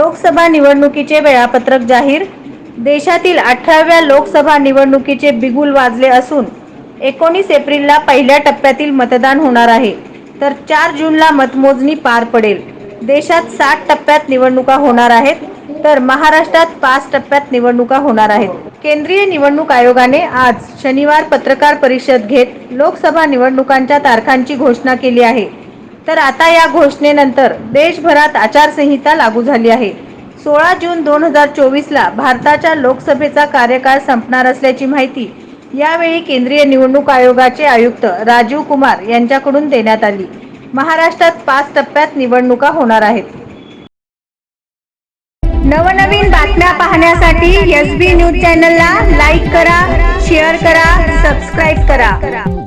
लोकसभा निवडणुकीचे वेळापत्रक जाहीर. देशातील 18व्या लोकसभा निवडणुकीचे बिगुल वाजले असून 19 एप्रिलला पहिल्या टप्प्यातील मतदान होणार आहे, तर 4 जूनला मतमोजणी पार पडेल. देशात 7 टप्प्यात निवडणुका होणार आहेत, तर महाराष्ट्रात 5 टप्प्यात निवडणुका होणार आहेत. केंद्रीय निवडणूक आयोगाने आज शनिवार पत्रकार परिषद घेत लोकसभा निवडणुकांच्या तारखांची घोषणा केली आहे. तर आता या घोषणेनंतर देशभरात आचारसंहिता लागू झाली आहे. 16 जून 2024ला भारताच्या लोकसभेचा कार्यकाळ संपणार असल्याची माहिती यावेळी केंद्रीय निवडणूक आयोगाचे आयुक्त राजीव कुमार यांच्याकडून देण्यात आली. महाराष्ट्रात 5 टप्प्यात निवडणुका होणार आहेत. नवनवीन बातम्या पाहण्यासाठी SB न्यूज चॅनलला लाईक करा, शेअर करा, सबस्क्राईब करा.